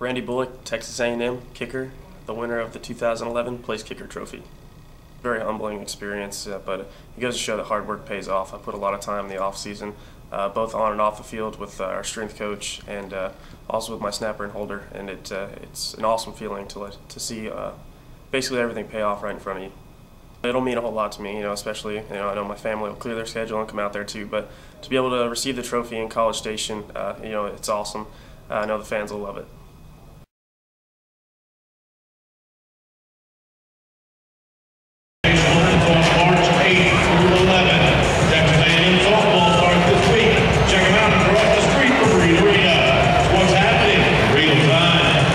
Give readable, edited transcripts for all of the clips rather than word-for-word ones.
Randy Bullock, Texas A&M kicker, the winner of the 2011 Place Kicker Trophy. Very humbling experience, but it goes to show that hard work pays off. I put a lot of time in the off season, both on and off the field with our strength coach and also with my snapper and holder, and it's an awesome feeling to see basically everything pay off right in front of you. It'll mean a whole lot to me, especially, I know my family will clear their schedule and come out there too, but to be able to receive the trophy in College Station, it's awesome. I know the fans will love it. March 8th through 11th, Texas A&M softball starts this week. Check them out across the street from Reed Arena. That's what's happening. Real time.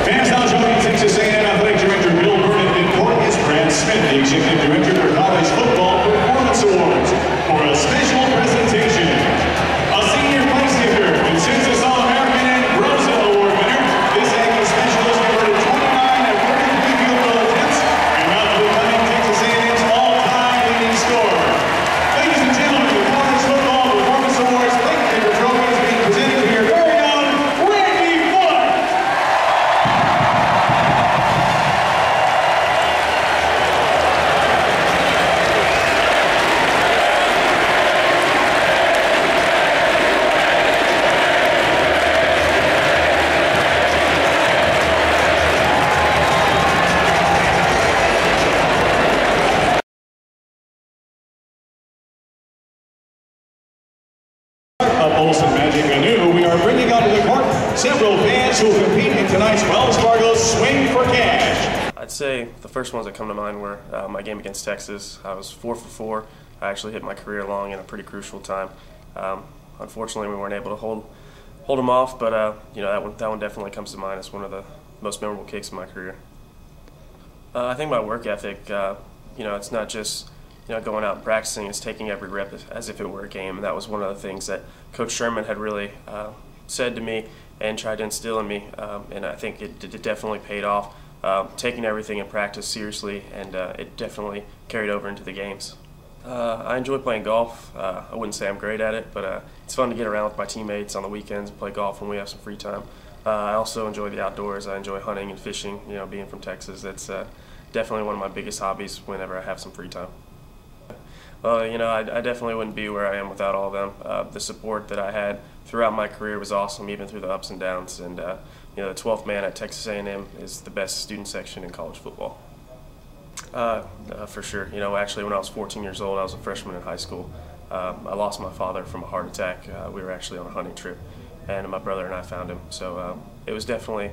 Fans now joining Texas A&M Athletic Director Bill Burnett and Cornelius Brand Smith, the Executive Director for College Football Performance Awards, for a special presentation. A senior place kicker, consensus All-American and Rosa Award winner. This annual special is awarded 29 field goal attempts and rapidly becoming Texas A&M's all-time leading scorer. Ladies and gentlemen, the College Football Performance Awards Place Kicker Trophy is being presented to your very own Randy Bullock. Olsen Magic Anew, we are bringing onto the court several fans who will compete in tonight's Wells Fargo Swing for Cash. I'd say the first ones that come to mind were my game against Texas. I was 4 for 4. I actually hit my career long in a pretty crucial time. Unfortunately, we weren't able to hold them off, but that one definitely comes to mind as one of the most memorable kicks in my career. I think my work ethic, it's not just going out and practicing, is taking every rep as if it were a game. And that was one of the things that Coach Sherman had really said to me and tried to instill in me, and I think it definitely paid off. Taking everything in practice seriously, and it definitely carried over into the games. I enjoy playing golf. I wouldn't say I'm great at it, but it's fun to get around with my teammates on the weekends and play golf when we have some free time. I also enjoy the outdoors. I enjoy hunting and fishing. Being from Texas, that's definitely one of my biggest hobbies whenever I have some free time. Well, I definitely wouldn't be where I am without all of them. The support that I had throughout my career was awesome, even through the ups and downs. And the 12th man at Texas A&M is the best student section in college football. For sure. Actually, when I was 14 years old, I was a freshman in high school. I lost my father from a heart attack. We were actually on a hunting trip, and my brother and I found him. So it was definitely,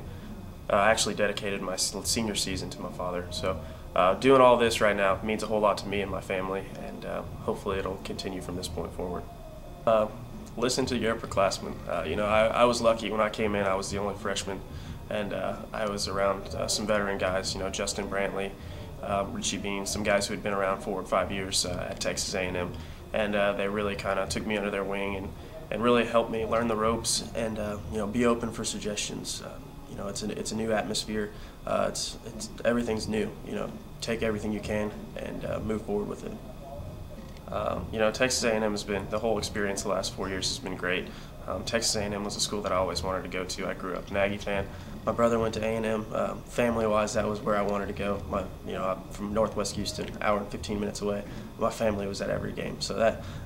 I actually dedicated my senior season to my father. So. Doing all this right now means a whole lot to me and my family, and hopefully it'll continue from this point forward. Listen to your upperclassmen. I was lucky when I came in. I was the only freshman, and I was around some veteran guys. Justin Brantley, Richie Bean, some guys who had been around 4 or 5 years at Texas A&M, and they really kind of took me under their wing and really helped me learn the ropes and be open for suggestions. It's a new atmosphere. Everything's new. Take everything you can and move forward with it. Texas A&M has been, the whole experience the last 4 years has been great. Texas A&M was a school that I always wanted to go to. I grew up an Aggie fan. My brother went to A&M. Family-wise, that was where I wanted to go. I'm from Northwest Houston, an hour and 15 minutes away. My family was at every game, so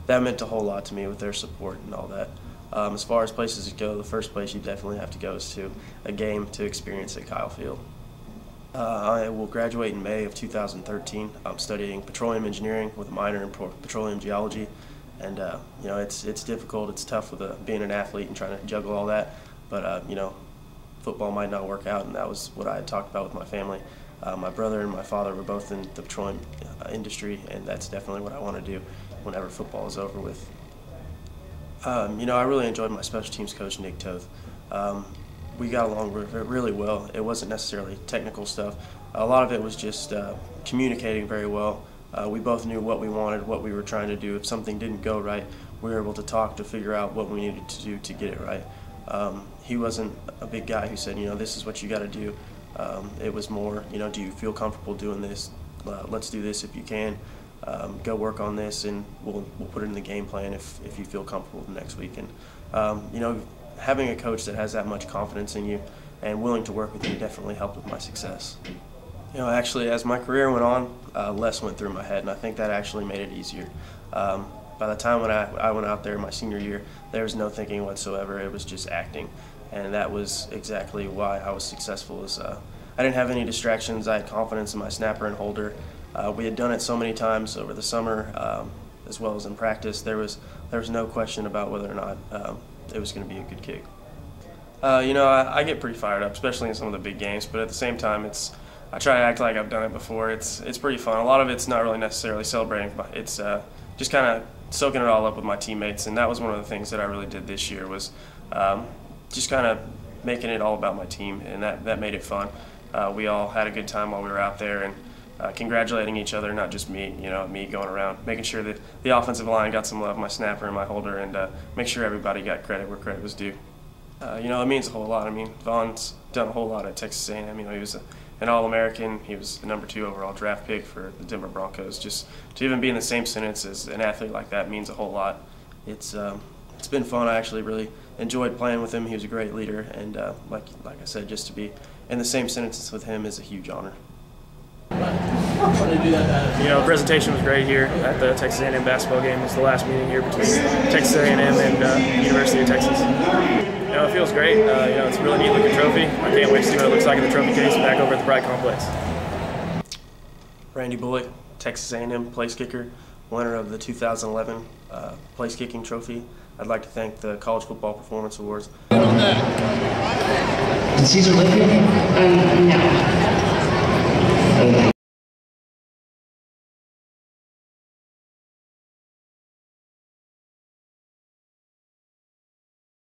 that meant a whole lot to me with their support and all that. As far as places to go, the first place you definitely have to go is to a game to experience at Kyle Field. I will graduate in May of 2013. I'm studying petroleum engineering with a minor in petroleum geology, and it's difficult. It's tough with being an athlete and trying to juggle all that. But football might not work out, and that was what I had talked about with my family. My brother and my father were both in the petroleum industry, and that's definitely what I want to do whenever football is over with. I really enjoyed my special teams coach, Nick Toth. We got along really well. It wasn't necessarily technical stuff. A lot of it was just communicating very well. We both knew what we wanted, what we were trying to do. If something didn't go right, we were able to talk to figure out what we needed to do to get it right. He wasn't a big guy who said, this is what you got to do. It was more, do you feel comfortable doing this? Let's do this if you can. Go work on this, and we'll put it in the game plan if you feel comfortable the next week. And You know, having a coach that has that much confidence in you and willing to work with you definitely helped with my success. You know, actually, as my career went on, less went through my head, and I think that actually made it easier. By the time when I went out there my senior year, there was no thinking whatsoever. It was just acting, and that was exactly why I was successful. I didn't have any distractions. I had confidence in my snapper and holder. We had done it so many times over the summer, as well as in practice. There was no question about whether or not it was going to be a good kick. You know, I get pretty fired up, especially in some of the big games. But at the same time, I try to act like I've done it before. It's pretty fun. A lot of it's not really necessarily celebrating, but it's just kind of soaking it all up with my teammates. And that was one of the things that I really did this year, was just kind of making it all about my team, and that made it fun. We all had a good time while we were out there, and congratulating each other, not just me. You know, me going around making sure that the offensive line got some love, my snapper and my holder, and make sure everybody got credit where credit was due. You know, it means a whole lot. I mean, Vaughn's done a whole lot at Texas A&M. You know, he was an All-American. He was the #2 overall draft pick for the Denver Broncos. Just to even be in the same sentence as an athlete like that means a whole lot. It's been fun. I actually really enjoyed playing with him. He was a great leader, and like I said, just to be in the same sentences with him is a huge honor. You know, presentation was great here at the Texas A&M basketball game. It's the last meeting here between Texas A&M and University of Texas. You know, it feels great. You know, it's a really neat looking trophy. I can't wait to see what it looks like in the trophy case back over at the Pride Complex. Randy Bullock, Texas A&M place kicker, winner of the 2011 place kicking trophy. I'd like to thank the College Football Performance Awards. Did Caesar live here? No.